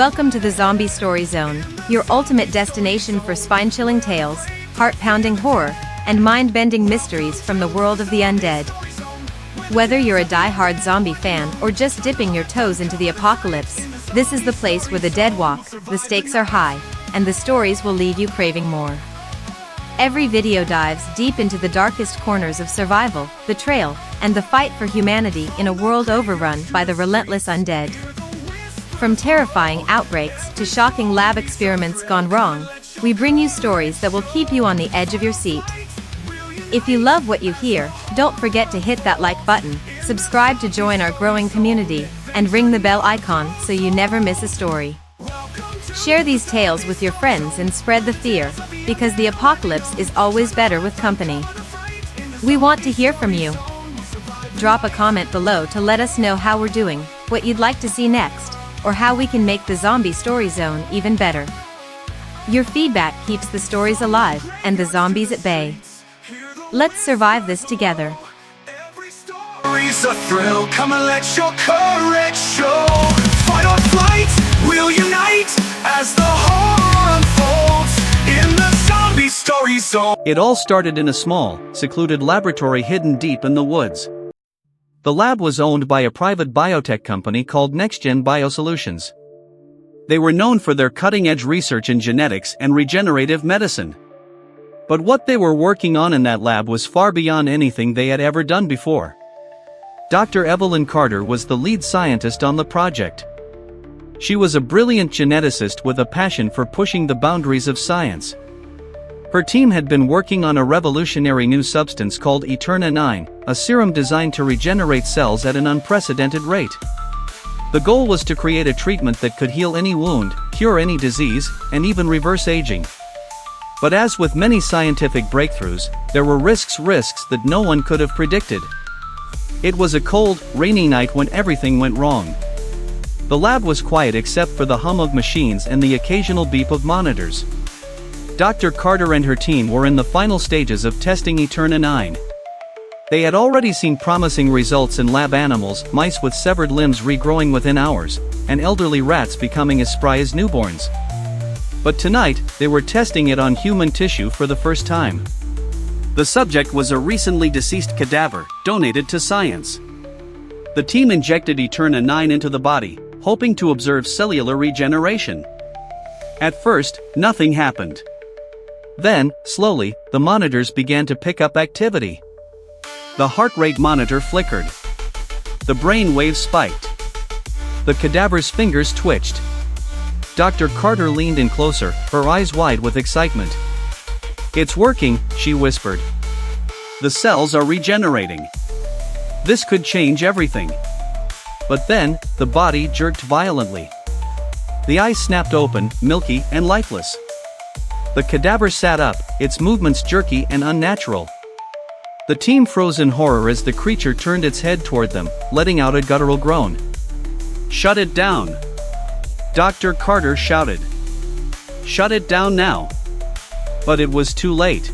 Welcome to the Zombie Story Zone, your ultimate destination for spine-chilling tales, heart-pounding horror, and mind-bending mysteries from the world of the undead. Whether you're a die-hard zombie fan or just dipping your toes into the apocalypse, this is the place where the dead walk, the stakes are high, and the stories will leave you craving more. Every video dives deep into the darkest corners of survival, betrayal, and the fight for humanity in a world overrun by the relentless undead. From terrifying outbreaks to shocking lab experiments gone wrong, we bring you stories that will keep you on the edge of your seat. If you love what you hear, don't forget to hit that like button, subscribe to join our growing community, and ring the bell icon so you never miss a story. Share these tales with your friends and spread the fear, because the apocalypse is always better with company. We want to hear from you. Drop a comment below to let us know how we're doing, what you'd like to see next, or how we can make the Zombie Story Zone even better. Your feedback keeps the stories alive and the zombies at bay. Let's survive this together. Every story's a thrill, come and let your courage show. Fight or flight, we'll unite as the horror unfolds in the Zombie Story Zone. It all started in a small, secluded laboratory hidden deep in the woods. The lab was owned by a private biotech company called NextGen Biosolutions. They were known for their cutting-edge research in genetics and regenerative medicine. But what they were working on in that lab was far beyond anything they had ever done before. Dr. Evelyn Carter was the lead scientist on the project. She was a brilliant geneticist with a passion for pushing the boundaries of science. Her team had been working on a revolutionary new substance called Eterna-9, a serum designed to regenerate cells at an unprecedented rate. The goal was to create a treatment that could heal any wound, cure any disease, and even reverse aging. But as with many scientific breakthroughs, there were risks that no one could have predicted. It was a cold, rainy night when everything went wrong. The lab was quiet except for the hum of machines and the occasional beep of monitors. Dr. Carter and her team were in the final stages of testing Eterna-9. They had already seen promising results in lab animals, mice with severed limbs regrowing within hours, and elderly rats becoming as spry as newborns. But tonight, they were testing it on human tissue for the first time. The subject was a recently deceased cadaver, donated to science. The team injected Eterna-9 into the body, hoping to observe cellular regeneration. At first, nothing happened. Then, slowly, the monitors began to pick up activity. The heart rate monitor flickered. The brain waves spiked. The cadaver's fingers twitched. Dr. Carter leaned in closer, her eyes wide with excitement. "It's working," she whispered. "The cells are regenerating. This could change everything." But then, the body jerked violently. The eyes snapped open, milky and lifeless. The cadaver sat up, its movements jerky and unnatural. The team froze in horror as the creature turned its head toward them, letting out a guttural groan. "Shut it down!" Dr. Carter shouted. "Shut it down now!" But it was too late.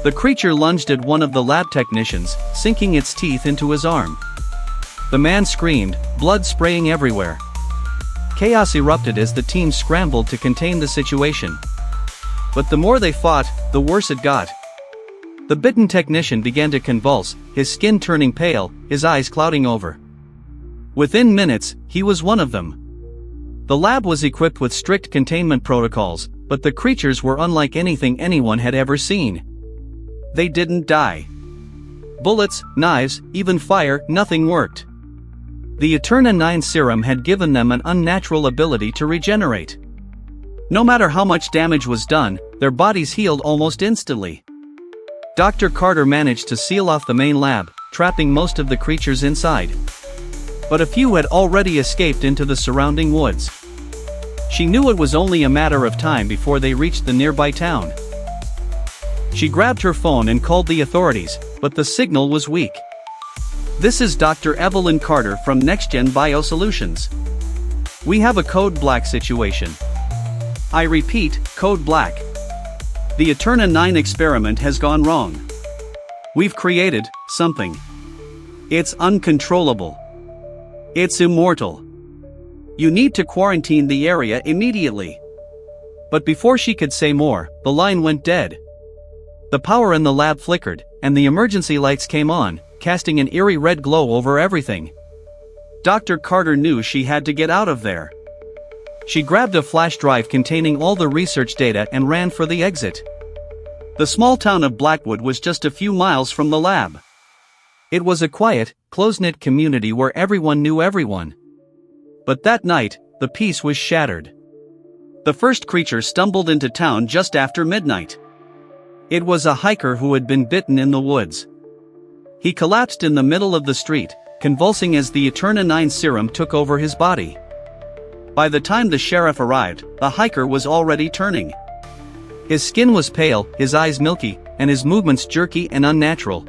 The creature lunged at one of the lab technicians, sinking its teeth into his arm. The man screamed, blood spraying everywhere. Chaos erupted as the team scrambled to contain the situation. But the more they fought, the worse it got. The bitten technician began to convulse, his skin turning pale, his eyes clouding over. Within minutes, he was one of them. The lab was equipped with strict containment protocols, but the creatures were unlike anything anyone had ever seen. They didn't die. Bullets, knives, even fire, nothing worked. The Eterna-9 serum had given them an unnatural ability to regenerate. No matter how much damage was done, their bodies healed almost instantly. Dr. Carter managed to seal off the main lab, trapping most of the creatures inside. But a few had already escaped into the surrounding woods. She knew it was only a matter of time before they reached the nearby town. She grabbed her phone and called the authorities, but the signal was weak. "This is Dr. Evelyn Carter from NextGen Biosolutions. We have a code black situation. I repeat, code black. The Eterna-9 experiment has gone wrong. We've created something. It's uncontrollable. It's immortal. You need to quarantine the area immediately." But before she could say more, the line went dead. The power in the lab flickered, and the emergency lights came on, casting an eerie red glow over everything. Dr. Carter knew she had to get out of there. She grabbed a flash drive containing all the research data and ran for the exit. The small town of Blackwood was just a few miles from the lab. It was a quiet, close-knit community where everyone knew everyone. But that night, the peace was shattered. The first creature stumbled into town just after midnight. It was a hiker who had been bitten in the woods. He collapsed in the middle of the street, convulsing as the Eterna 9 serum took over his body. By the time the sheriff arrived, the hiker was already turning. His skin was pale, his eyes milky, and his movements jerky and unnatural.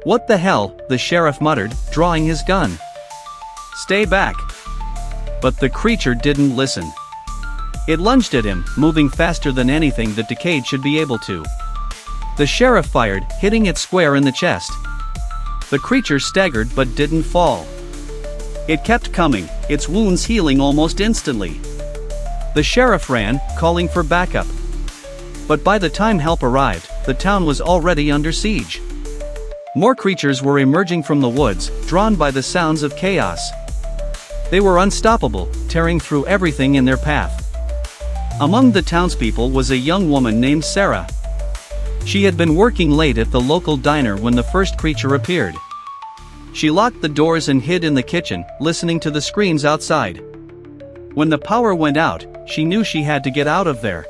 "What the hell?" the sheriff muttered, drawing his gun. "Stay back." But the creature didn't listen. It lunged at him, moving faster than anything that decayed should be able to. The sheriff fired, hitting it square in the chest. The creature staggered but didn't fall. It kept coming, its wounds healing almost instantly. The sheriff ran, calling for backup. But by the time help arrived, the town was already under siege. More creatures were emerging from the woods, drawn by the sounds of chaos. They were unstoppable, tearing through everything in their path. Among the townspeople was a young woman named Sarah. She had been working late at the local diner when the first creature appeared. She locked the doors and hid in the kitchen, listening to the screams outside. When the power went out, she knew she had to get out of there.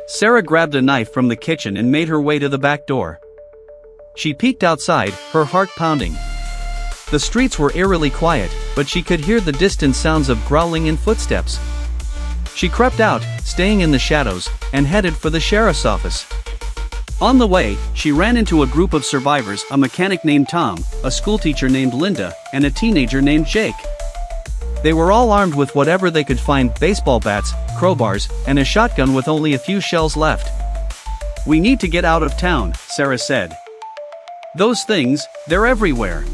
Sarah grabbed a knife from the kitchen and made her way to the back door. She peeked outside, her heart pounding. The streets were eerily quiet, but she could hear the distant sounds of growling and footsteps. She crept out, staying in the shadows, and headed for the sheriff's office. On the way, she ran into a group of survivors, a mechanic named Tom, a schoolteacher named Linda, and a teenager named Jake. They were all armed with whatever they could find: baseball bats, crowbars, and a shotgun with only a few shells left. "We need to get out of town," Sarah said. "Those things, they're everywhere."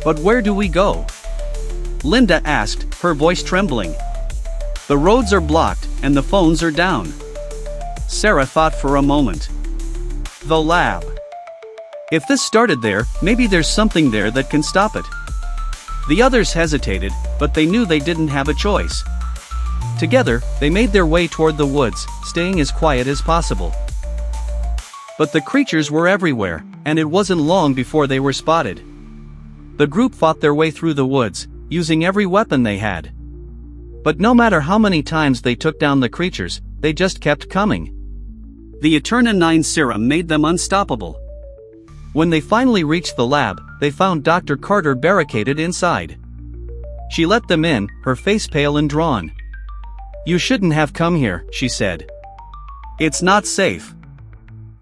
"But where do we go?" Linda asked, her voice trembling. "The roads are blocked, and the phones are down." Sarah thought for a moment. The lab. If this started there, maybe there's something there that can stop it. The others hesitated, but they knew they didn't have a choice. Together, they made their way toward the woods, staying as quiet as possible. But the creatures were everywhere, and it wasn't long before they were spotted. The group fought their way through the woods, using every weapon they had. But no matter how many times they took down the creatures, they just kept coming. The Eterna 9 serum made them unstoppable. When they finally reached the lab, they found Dr. Carter barricaded inside. She let them in, her face pale and drawn. "You shouldn't have come here," she said. "It's not safe."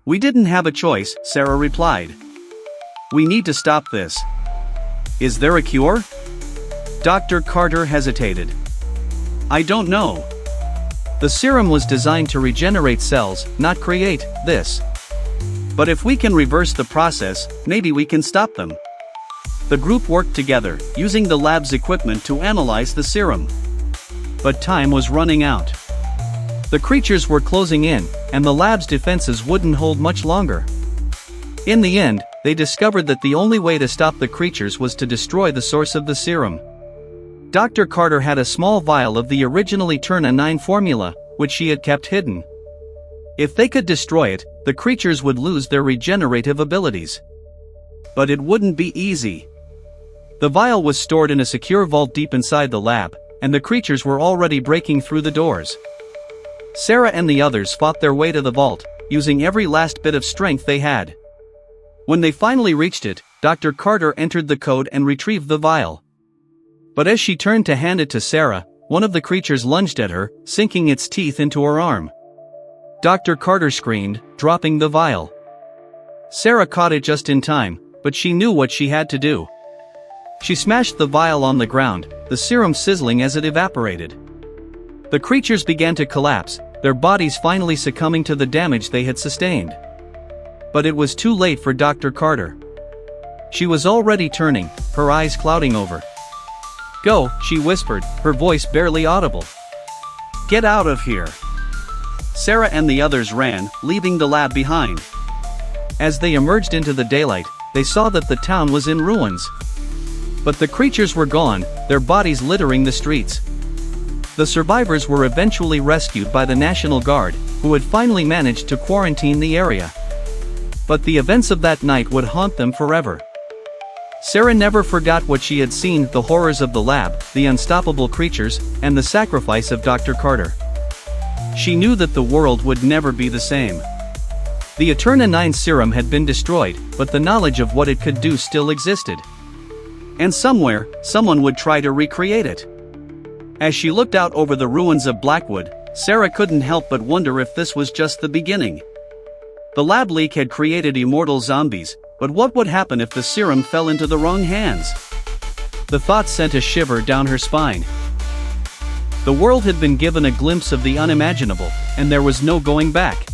"We didn't have a choice," Sarah replied. "We need to stop this." "Is there a cure?" Dr. Carter hesitated. "I don't know. The serum was designed to regenerate cells, not create this. But if we can reverse the process, maybe we can stop them." The group worked together, using the lab's equipment to analyze the serum. But time was running out. The creatures were closing in, and the lab's defenses wouldn't hold much longer. In the end, they discovered that the only way to stop the creatures was to destroy the source of the serum. Dr. Carter had a small vial of the original Eterna 9 formula, which she had kept hidden. If they could destroy it, the creatures would lose their regenerative abilities. But it wouldn't be easy. The vial was stored in a secure vault deep inside the lab, and the creatures were already breaking through the doors. Sarah and the others fought their way to the vault, using every last bit of strength they had. When they finally reached it, Dr. Carter entered the code and retrieved the vial. But as she turned to hand it to Sarah, one of the creatures lunged at her, sinking its teeth into her arm. Dr. Carter screamed, dropping the vial. Sarah caught it just in time, but she knew what she had to do. She smashed the vial on the ground, the serum sizzling as it evaporated. The creatures began to collapse, their bodies finally succumbing to the damage they had sustained. But it was too late for Dr. Carter. She was already turning, her eyes clouding over. Go, she whispered, her voice barely audible. Get out of here. Sarah and the others ran, leaving the lab behind. As they emerged into the daylight, they saw that the town was in ruins. But the creatures were gone, their bodies littering the streets. The survivors were eventually rescued by the National Guard, who had finally managed to quarantine the area. But the events of that night would haunt them forever. Sarah never forgot what she had seen, the horrors of the lab, the unstoppable creatures, and the sacrifice of Dr. Carter. She knew that the world would never be the same. The Eterna 9 serum had been destroyed, but the knowledge of what it could do still existed. And somewhere, someone would try to recreate it. As she looked out over the ruins of Blackwood, Sarah couldn't help but wonder if this was just the beginning. The lab leak had created immortal zombies, but what would happen if the serum fell into the wrong hands? The thought sent a shiver down her spine. The world had been given a glimpse of the unimaginable, and there was no going back.